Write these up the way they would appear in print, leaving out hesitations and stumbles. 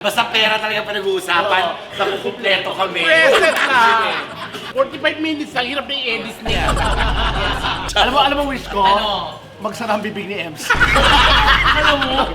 Basta pera talaga pinag-uusapan, nakukumpleto kami. Present na! 45 minutes lang, hirap na i-edit niya. Alam mo wish ko? Ano? Magsara ang bibig ni Ems. Alam mo?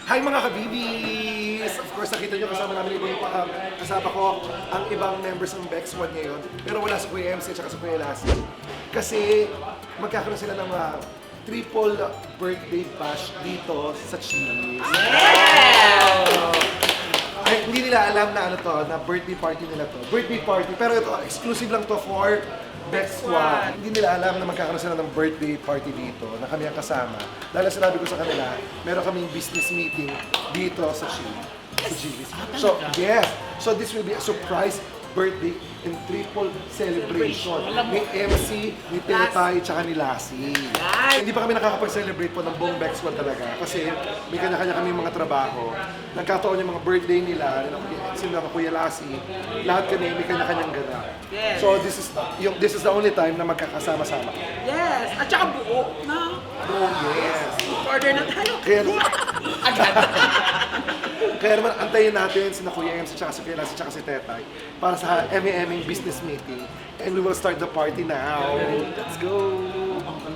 Hi mga kabibis! Of course, nakita nyo kasama namin kasama ko ang ibang members ng Bex Squad ngayon. Pero wala si Kuya MC at sa Kuya Lassie. Kasi magkakaroon sila ng triple birthday bash dito sa Chili's. Ay, hindi nila alam na na birthday party nila to. Birthday party, pero ito, exclusive lang to for Bex Squad. Hindi nila alam na magkakaroon sila ng birthday party dito, na kami ang kasama. Dahil sinabi ko sa kanila, meron kaming business meeting dito sa Chili's. So, yes. So, this will be a surprise birthday and triple celebration ni MC, ni Tetay, tsaka ni Lassie. Hindi pa kami nakakapag-celebrate po ng buong Bex Squad talaga kasi may kanya-kanya kami mga trabaho. Nagkataon yung mga birthday nila, sila Kuya Lassie, lahat kami may kanya-kanyang gana. Yes. So this is the only time na magkakasama-sama. Yes! At saka buo na. Oh yes. Order na tayo. Kaya naman antayin natin si Kuya MC, tsaka si Kuya Lassie, tsaka si Tetay para sa MEMing business meeting. And we will start the party now. Let's go!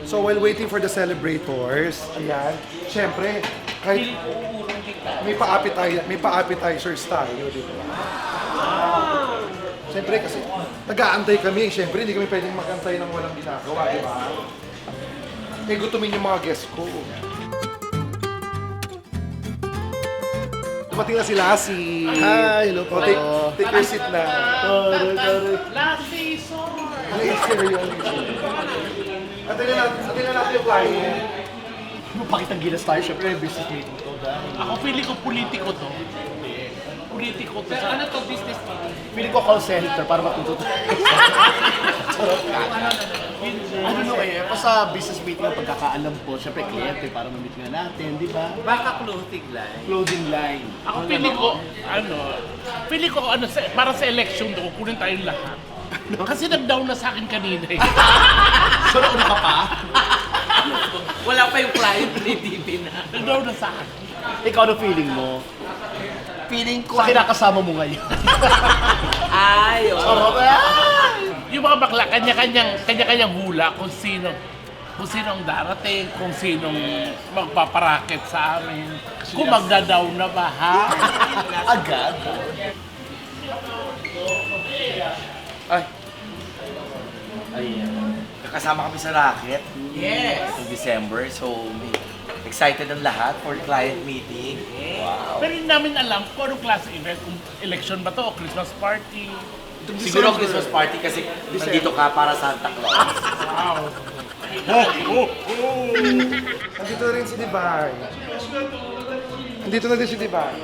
So while waiting for the celebrators, ayan, syempre, kahit may pa-appetizers tayo, di ba? Syempre kasi nag-aantay kami, syempre hindi kami pwedeng mag-antay ng walang ginagawa, di ba? Eh gutumin yung mga guests ko. Dumating na si Lassie. Hi, hello po. Take your seat na. Lassie, sorry. Atin na natin yung client. Pakitang gilas tayo, syempre business meeting to. Ako feeling ko politiko to. Politiko to. Ano to, business to? Feeling ko call center para matuto. Ano no eh, sa business meeting ang pagkakaalam po, syempre kliyente para ma-meet nga natin, di ba? Baka clothing line. Clothing line. Ako feeling ko para sa election to, kunin tayong lahat. Kasi nag-down na sa akin kanina eh. So, nauna ka pa? Wala pa yung client ni DP na. Nag-down na sa akin. Ikaw ano feeling mo? Feeling ko. Sa kinakasama mo ngayon. Ay, oh. Yung mga bakla, kanya-kanyang hula kung sino ang darating, kung sinong magpaparaket sa amin, kung magda-down na ba, ha? Agad? Ay. Kakasama kami sa racket. Yes. Sa December. So, excited ang lahat for client meeting. Wow. Pero hindi namin alam kung anong klase event, kung election ba to o Christmas party. Siguro Christmas party kasi nandito ka para Santa Claus. Wow. Nandito na rin si Divay. Nandito na din si Divay.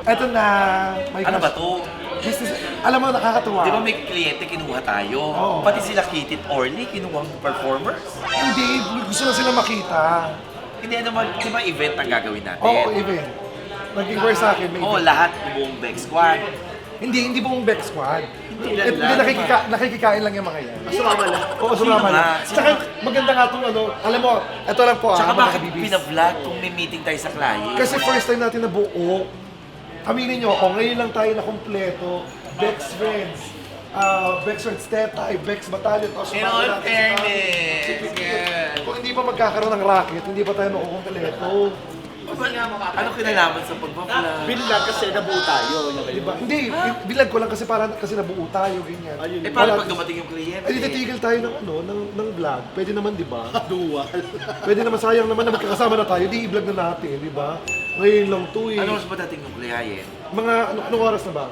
Eto na. Ano ba to? Alam mo, nakakatuwa. Di ba may kliyente kinuha tayo? Oo. Pati sila Kitty at Orly, kinuha ng performers? Hindi, gusto na sila makita. Hindi naman, di ba event ang gagawin natin? Oo, event. Nag-inquire sa akin, may Oo, event. lahat, buong Bex Squad. Hindi buong Bex Squad. Hindi lang. nakikikain lang yung mga yan. Sumama lang. Oo, sumama Sino na. nga? Tsaka maganda nga itong alam mo, ito lang po Tsaka mga bakit kabibis. pinavlog kung may meeting tayo sa client? Kasi first time natin nabuo. Aminin nyo ako, ngayon lang tayo na kompleto. Bex Friends, Bex Friends Tetay, Bex Battalion. Tapos In bago all natin fairness, si Pipit. yes. Kung hindi pa magkakaroon ng racket, hindi pa tayo makukumpleto. Ano kinalaman sa pagpa-vlog? Bilag kasi nabuo tayo. Diba? Hindi, bilag ko lang kasi nabuo tayo, ganyan. Eh, paano pag dumating yung kliyente? Ay, titigil tayo ng vlog. Pwede naman, di ba? Duwal. Pwede naman, sayang naman na magkakasama na tayo, di i-vlog na natin, di ba? Ngayon lang to eh. Ano mas ba dating yung kliyen? Mga, anong oras na ba?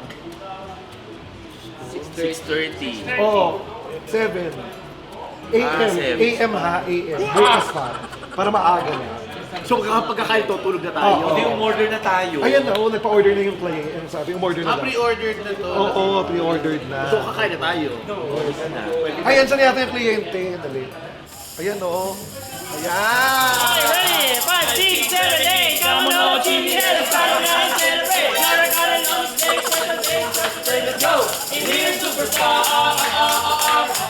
6:30. Oo, 7. AM, 7. AM ha, AM. Bukas pa. Para maaga na. So kapag kakain to, tulog na tayo. Oo. Hindi, umorder na tayo. Ayan na, nagpa-order na yung client. Ang sabi, umorder na daw. Pre-ordered na to. Oo, pre-ordered na. So kakain na tayo. Ayan, saan yata yung kliyente? Dali. Ayan o. Ayan! Ready? 5, 6, 7, 8. Come on, Jimmy, head of fire, celebrate. Gotta got it on stage, let's go. In here, superstar.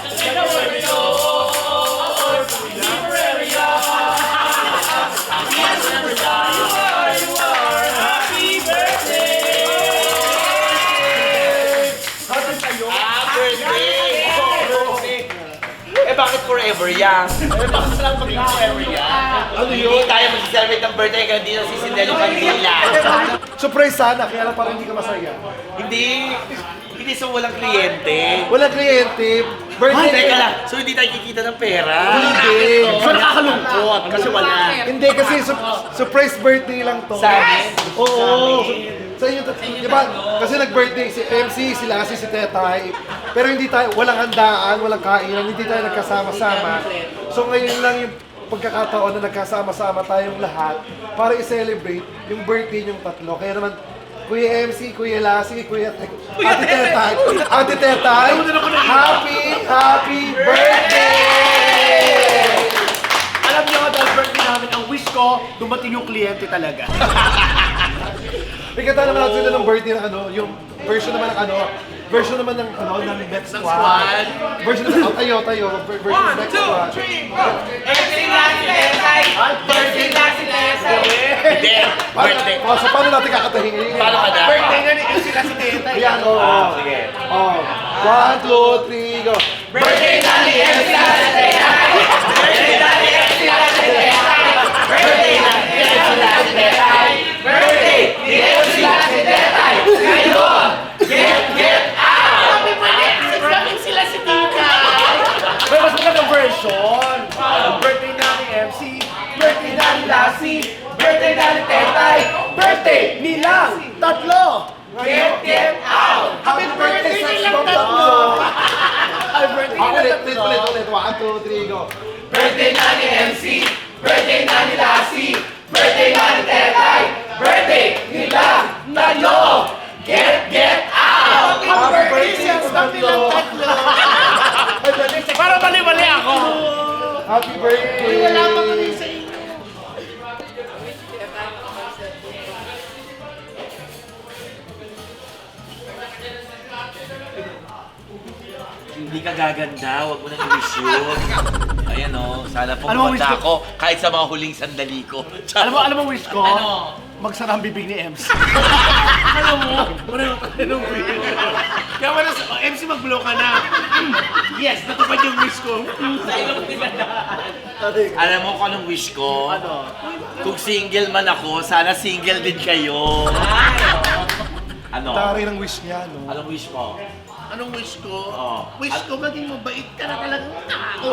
Let's get away we go. Happy birthday! Eh bakit forever yan? Ano Hindi tayo mag-celebrate ng birthday kaya hindi na sisindel yung kandila. Surprise sana, kaya lang parang hindi ka masaya. Hindi so walang kliyente. Walang kliyente. Ay, Birthday. teka lang. So hindi tayo kikita ng pera? Hindi. So nakakalungkot kasi wala. Hindi kasi surprise birthday lang to. Sa amin? Oo. Sa inyo, di ba? Kasi nag-birthday si MC, si Lassie, si Tetay. Pero hindi tayo, walang handaan, walang kainan, hindi tayo nagkasama-sama. So ngayon lang yung pagkakataon na nagkasama-sama tayong lahat para i-celebrate yung birthday niyong tatlo. Kaya naman, Kuya MC, Kuya Lassie, Ate Tetay, Ate Tetay, happy birthday! Alam niyo, dahil birthday namin, ang wish ko, dumating yung kliyente talaga. May kanta naman natin sila ng birthday ng ano, yung version naman ng Next Squad. Version naman, tayo, version ng Next Squad. Birthday na si Tetay! Birthday na si Tetay! Hindi. Birthday. So paano natin kakatahin? Paano ka na? Birthday nga ni sila si Teta. Ayan, oo. Sige. Oh. 1, 2, 3, go. Birthday na ni MC na si Tetay! Birthday na ni MC na si Tetay! Birthday na ni MC na si Tetay! Birthday ni MC na si Tetay! Ngayon! Get out! Happy birthday sila si Tita! May mas magandang version. Ang birthday na ni MC, birthday na ni Lassie, birthday na ni Tetay, birthday nilang tatlo. Get out! Happy birthday sa ibang tatlo. Ay, birthday Ako nilang ulit, tatlo. ulit. 1, 2, 3, go. Birthday na ni MC! Birthday na ni Lassie! Birthday na ni Tetay! Birthday nila tatlo! Get out! Happy birthday sa tatlo. Para mali-mali ako. Happy birthday. Wala pa kami sa inyo. Hindi ka gaganda. Huwag mo nang i-wish yun. Ayan o. Sana Ano mo wish pumunta ko? ako kahit sa mga huling sandali ko. Alam mo wish ko? Ano? Magsara ang bibig ni MC. Alam mo, pareho tayo ng wish. Kaya wala sa MC mag-blow ka na. Yes, natupad yung wish ko. Sa ilong pinadaan. Alam mo kung anong wish ko? Ano? Kung single man ako, sana single din kayo. Ano? Tari ng wish niya, no? Anong wish mo? Anong wish ko? Oo. Wish ko maging mabait ka na talagang tao.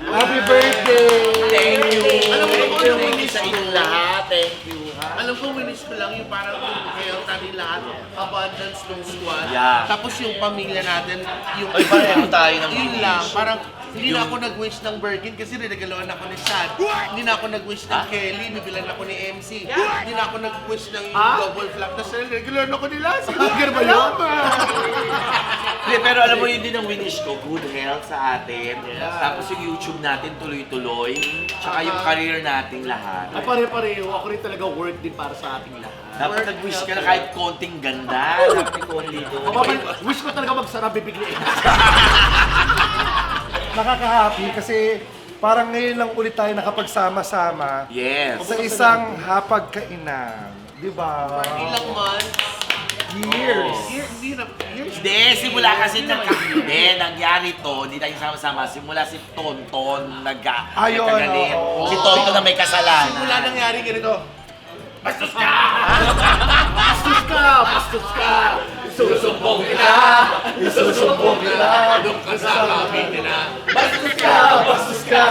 Happy birthday! Thank you. Alam mo kung anong Thank you wish sa ko? inyong lahat. Thank you. Alam ko, wish ko lang yung parang yung health natin lahat, abundance ng squad. Yeah. Tapos yung pamilya natin, yung Ay, pareho tayo ng yun wish. lang, parang hindi na ako nag-wish ng Birkin kasi rinagaloan ako ni Shad. Hindi na ako nag-wish ng Kelly, bibilan ako ni MC. Hindi na ako nag-wish ng double flap na sila, rinagaloan ako nila. Sige ba yun? Hindi, pero alam mo yun din ang winish ko, good health sa atin. Tapos yung YouTube natin tuloy-tuloy. Tsaka yung career nating lahat. Ay, pare-pareho. Ako rin talaga work din para sa ating lahat. Dapat nag-wish ka na kahit konting ganda. Dapat konti doon. Wish ko talaga magsara bibig ni MC. Nakaka-happy kasi parang ngayon lang ulit tayo nakapagsama-sama Yes. sa isang hapagkainan. Di ba? Ilang months? Years. Hindi na, years. Hindi, simula kasi nangyari to, hindi tayo sama-sama. Simula si Tonton Ayun, nagkagalit. oo. Si Tonton na may kasalanan. Simula nangyari ganito. Bastos ka! Bastos ka! Bastos ka! Susumbong kita! Isusumbong kita. Doon ka sa Cavite na! Bastos ka! Bastos ka!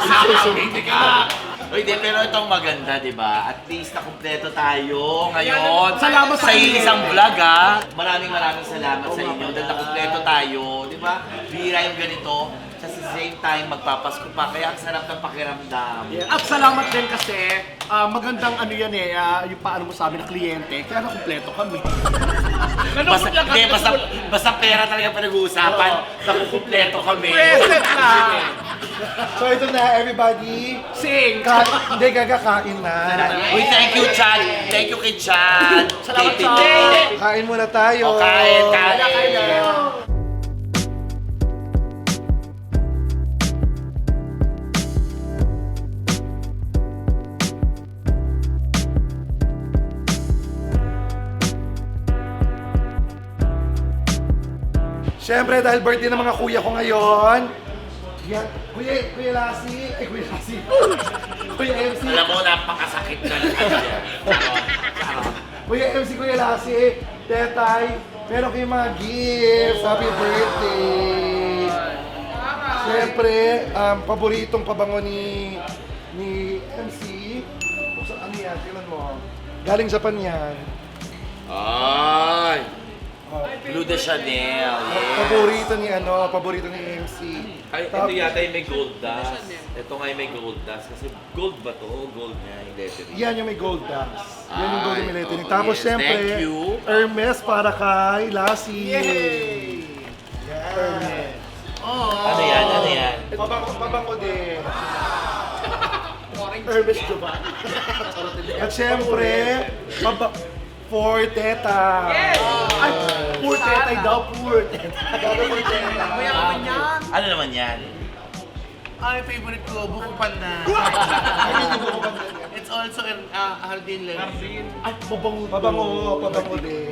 Sa Cavite ka! Uy, di, pero itong maganda, di ba? At least nakumpleto tayo ngayon. Salamat sa inyo. isang vlog, ha? Maraming salamat sa inyo dahil nakumpleto tayo, di ba? Bihira yung ganito. sa same time magpapasko pa. Kaya ang sarap ng pakiramdam. Yeah. At salamat din kasi magandang ano yan yung paano mo sa amin na kliyente, kaya nakumpleto kami. Basta pera talaga pinag-uusapan. Nakukumpleto kami. Present na! So ito na, everybody. Sing! Hindi, gagakain na. Uy, thank you, Chad. Thank you kay Chad. Salamat, Kay Chad. Tite. Kain muna tayo. O, kain. Siyempre, dahil birthday ng mga kuya ko ngayon. Yan, Kuya Lassie. Kuya Lassie. Kuya MC. Alam mo, napakasakit na yan. Kuya MC, Kuya Lassie. Tetay, meron kayong mga gifts. Happy birthday. Siyempre, paboritong pabango ni MC. So, ano yan? Tingnan mo. Galing Japan yan. Ay! Blue de Chanel. Paborito ni MC. Ay, ito yata yung may gold dust. Ito nga yung may gold dust. Kasi gold ba to? Gold nga yung lettering. Yan yung may gold dust. Yan yung gold Ay, yung lettering. oo, Tapos yes. siyempre, Thank you. Hermes para kay Lassie. Yay! Hermes. Ano yan? Ano yan? Pabango din. Hermes Jovan. At siyempre, for Teta. Ay, poor tetay daw, poor tetay. Mayaman yan. Ano naman yan? Ay, favorite ko, buko pandan. It's also an hardin lang. Ay, babango. Pabango din.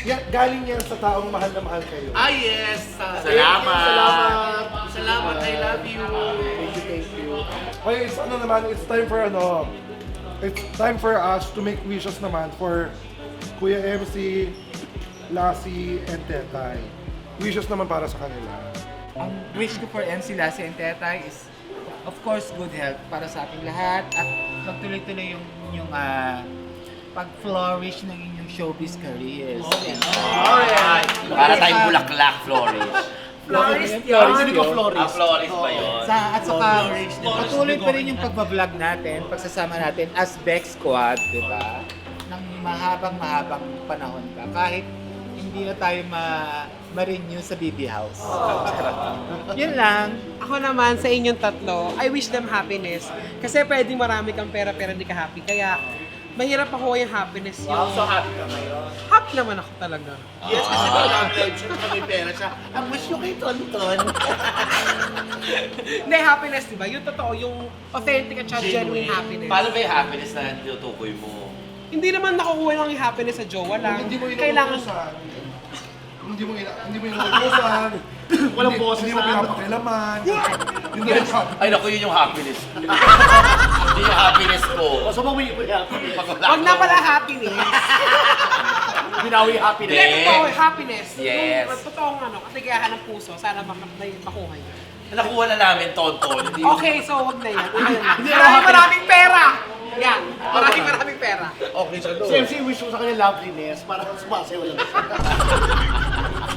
Yan, galing yan sa taong mahal na mahal kayo. Ah, yes. Salamat. Salamat, I love you. Thank you. Okay, it's time for us to make wishes naman for Kuya MC, Lassie, and Tetay. Wishes naman para sa kanila. Ang wish ko for MC, Lassie, and Tetay is, of course, good health para sa ating lahat at magtuloy-tuloy yung pag-flourish ng inyong showbiz careers. Alright. Para tayong bulaklak, Flourish. Flourish Hindi ko Flores. Flourish ba yun? At saka, patuloy pa rin yung pagbablog natin, pagsasama natin as Bex Squad, di ba? Ng mahabang panahon pa. Kahit hindi na tayo ma-renew sa BB House. Yun lang. Ako naman sa inyong tatlo, I wish them happiness. Kasi pwedeng marami kang pera pero hindi ka happy. Kaya mahirap ako yung happiness yun. So happy ka ngayon? Happy naman ako talaga. Yes, kasi daw love life siya kapag may pera siya. Ang wish nyo kay Tonton. Hindi, happiness, di ba? Yung totoo, yung authentic at saka genuine happiness. Paano ba yung happiness na tinutukoy mo? Hindi naman nakukuha lang yung happiness sa jowa lang. Hindi mo Kailangan... inuutosan. Hindi mo inuutosan. Walang boses Hindi mo na. pinapakilaman. Hindi mo Ay naku, yun yung happiness. Yun yung happiness ko. So, mawi ko yan. Pag wala Wag na ko- pala happiness. Binawi happiness. Hindi, totoo, happiness. Yes. Yung totoong katigahan ng puso, sana makuha niyo. Nakuha na namin, Tonton. Hindi Okay, so wag na yan. Hindi, Maraming pera! Yan, maraming pera. Okay siya doon. Si MC wish ko sa kanya loveliness para sumasayaw lang siya.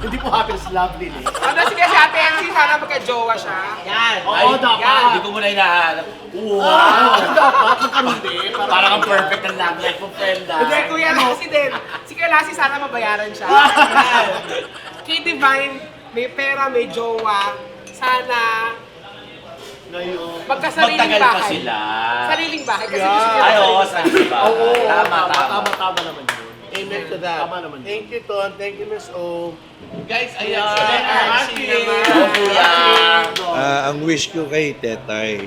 Hindi po happiness, loveliness. Ano sige si Ate MC, sana magka-jowa siya. Yan. Oo, dapat. Hindi ko muna hinahanap. Wow! Dapat, magkaroon din. Parang ang perfect ng love life mo, friend. Hindi, Kuya Lassie din. Si Kuya Lassie, sana mabayaran siya. Yan. Kay Divine, may pera, may jowa. Sana Ngayon. magkasariling Magtagal pa bahay. sila. Sariling bahay. Kasi Yeah. gusto niya Ay, oo, sariling sa bahay. iba. Oo, Tama. tama naman yun. Amen to that. Tama naman yun. Thank you, Ton. Thank you, Miss O. Guys, ayan. Archie naman. Oo, kuya. Ang wish ko kay Tetay,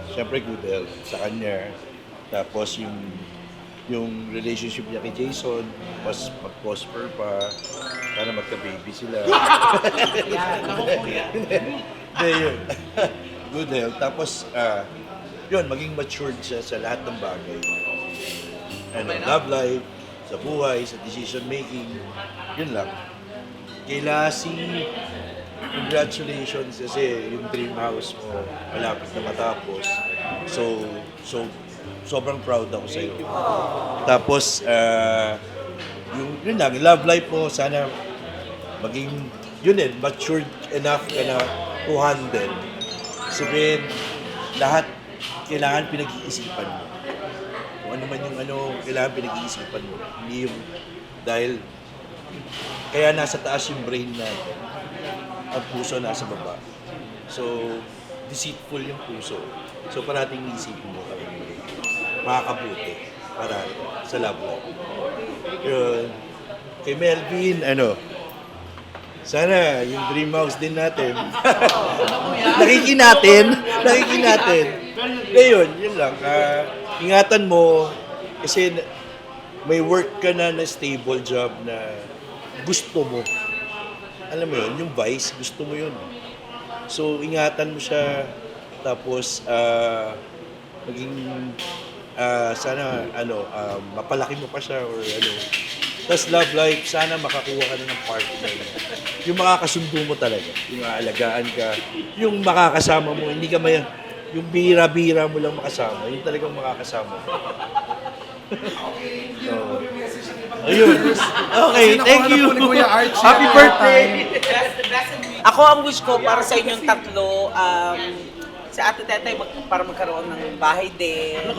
syempre good health sa kanya. Tapos yung relationship niya kay Jason, mas mag-prosper pa. Sana magka-baby sila. Hindi, yun. Good health. Tapos, yun, maging matured siya sa lahat ng bagay. Love life, sa buhay, sa decision making. Yun lang. Kay Lassie, congratulations kasi yung dream house mo malapit na matapos. So sobrang proud ako sa iyo. Tapos yun lang, love life mo sana maging yun din, matured enough ka na to handle. Sabihin, lahat kailangan pinag-iisipan mo. Kung ano man yung kailangan pinag-iisipan mo. Hindi yung dahil kaya nasa taas yung brain natin at puso nasa baba. So, deceitful yung puso. So, parating isipin mo kami makakabuti para sa love life. Yun. Kay Melvin, sana yung dream house din natin. nakikinatin. Ngayon, yun lang. Ingatan mo kasi may work ka na stable job na gusto mo. Alam mo yun, yung vice, gusto mo yun. So, ingatan mo siya. Tapos, maging, sana, mapalaki mo pa siya or Tapos love life, sana makakuha ka na ng partner. Yung makakasundo mo talaga, yung aalagaan ka, yung makakasama mo, hindi ka yung bira-bira mo lang makasama, yung talagang makakasama mo. So, ayun. Okay, thank you. Happy birthday! Ako ang wish ko para sa inyong tatlo, si Ate Tetay para magkaroon ng bahay din.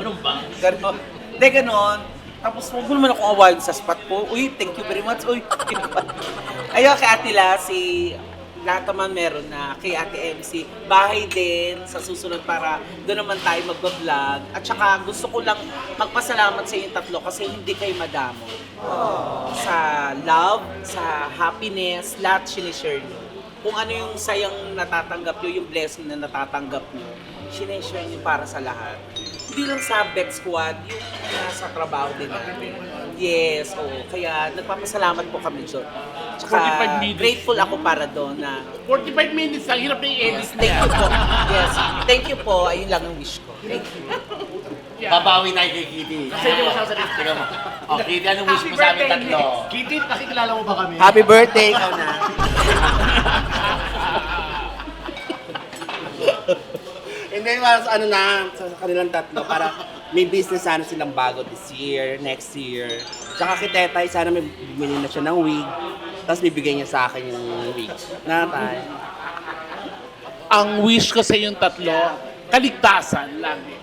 Ganon. Hindi, ganon. Tapos huwag mo naman ako awayin sa spot ko. Uy, thank you very much. Uy, ayun, kay Ate Lassie, lahat naman meron na. Kay Ate MC, bahay din sa susunod para doon naman tayo mag-vlog. At saka gusto ko lang magpasalamat sa inyong tatlo kasi hindi kayo madamo. Sa love, sa happiness, lahat sinishare nyo. Kung ano yung sayang natatanggap nyo, yung blessing na natatanggap nyo, sinishare nyo para sa lahat. Hindi lang sa Bex Squad, yung nasa trabaho din natin. Yes, kaya nagpapasalamat po kami doon. Tsaka 45 minutes. grateful ako para doon na 45 minutes, ang hirap na i-edit thank you po. Yes, thank you po. Ayun lang ang wish ko. Thank you. Babawi tayo kay Kitty. Kasi hindi mo sasabihin. Tingnan mo. Oh, Kitty, anong wish mo sa amin tatlo? Kitty, pakikilala mo ba kami? Happy birthday, ikaw na. Hindi, para sa sa kanilang tatlo, para may business sana silang bago this year, next year. Tsaka kay Tetay, sana may bumili na siya ng wig, tapos bibigay niya sa akin yung wig. Natay. Ang wish ko sa inyong tatlo, kaligtasan lagi.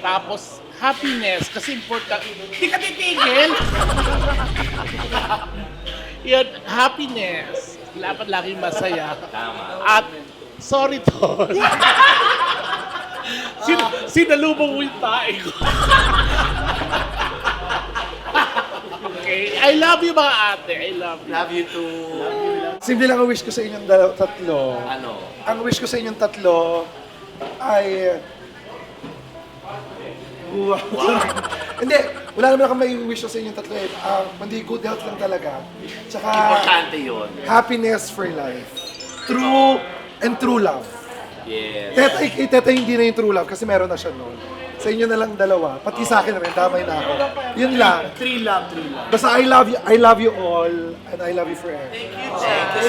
Tapos, happiness, kasi important. Hindi ka titigil! Yun, happiness. Dapat laging masaya. Tama. At, sorry to. Sinalubong mo yung tae ko. Okay. I love you mga ate. I love you. Love you too. Simple lang ang wish ko sa inyong tatlo. Ano? Ang wish ko sa inyong tatlo ay... Wow. Hindi, wala naman ako may wish ko sa inyong tatlo. Hindi good health lang talaga. Tsaka Importante yun. happiness for life. True and true love. Yes. Tetay hindi na yung true love kasi meron na siya noon. Sa inyo na lang dalawa. Pati sa akin rin, damay na ako. Yun lang. Three love. Basta I love you all, and I love you forever. Thank you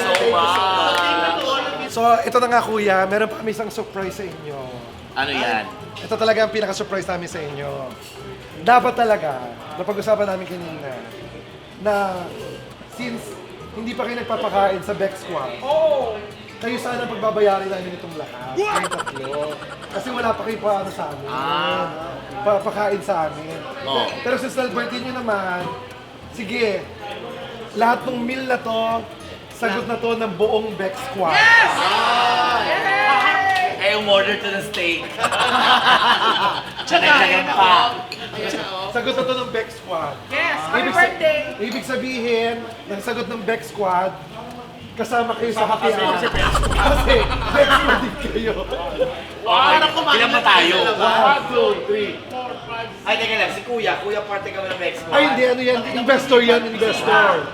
so much. So, ito na nga kuya, meron pa kami isang surprise sa inyo. Ano yan? Ito talaga ang pinaka-surprise namin sa inyo. Dapat talaga, napag-usapan namin kanina, na since hindi pa kayo nagpapakain sa Bex Squad, kayo sana pagbabayarin namin itong lahat. Kayong tatlo. Kasi wala pa kayo paano sa amin. Papakain sa amin. Oh. Pero since birthday nyo naman, sige, lahat ng meal na to, sagot na to ng buong Bex Squad. Eh, umorder to ng steak. Tsaka pa. Sagot na to ng Bex Squad. Yes, happy birthday! Ibig sabihin, ng sagot ng Bex Squad, kasama kayo sa happy hour. Kasi Bex Squad din kayo. Ilan ba tayo? 1, 2, 3. Ay, teka lang. Si Kuya. Kuya, parte ka ba ng Bex Squad? Ay, hindi, ano yan? Investor yan, investor.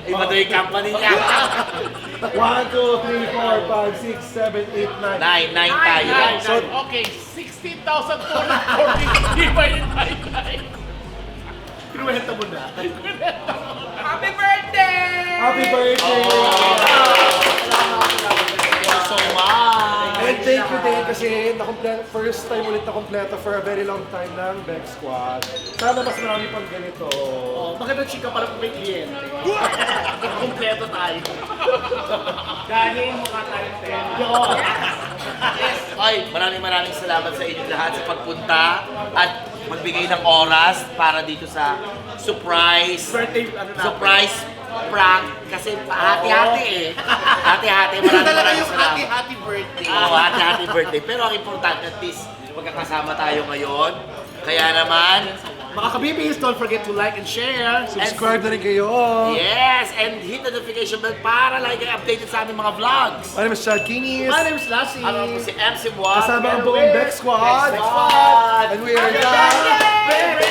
Iba to yung company niya. 1, 2, 3, 4, 5, 6, 7, 8, 9. 9 tayo. So, okay, 16,440 divided by 9. Kinuwenta mo na. Happy birthday! Happy birthday! So much. And thank you, namin kasi first time ulit na kompleto for a very long time ng Beck Squad. Sana mas marami pang ganito. Oh, magandang chika para kung may kliyente. Kompleto tayo. Dahil mukha tayong ten. Ay, maraming salamat sa inyong lahat sa pagpunta at magbigay ng oras para dito sa surprise prank kasi hati-hati eh. Hati-hati. Maraming Yung salamat. happy birthday. Oo, hati-hati birthday. Pero ang importante at least magkakasama tayo ngayon. Kaya naman, Mga kabibis, don't forget to like and share. Subscribe na rin kayo. yes, and hit the notification bell para lagi kayo updated sa aming mga vlogs. My name is Chad Kinis. My name is Lassie. Ako po si MC Moa. Kasama ang buong Beck Squad. Beck Squad. And we are the...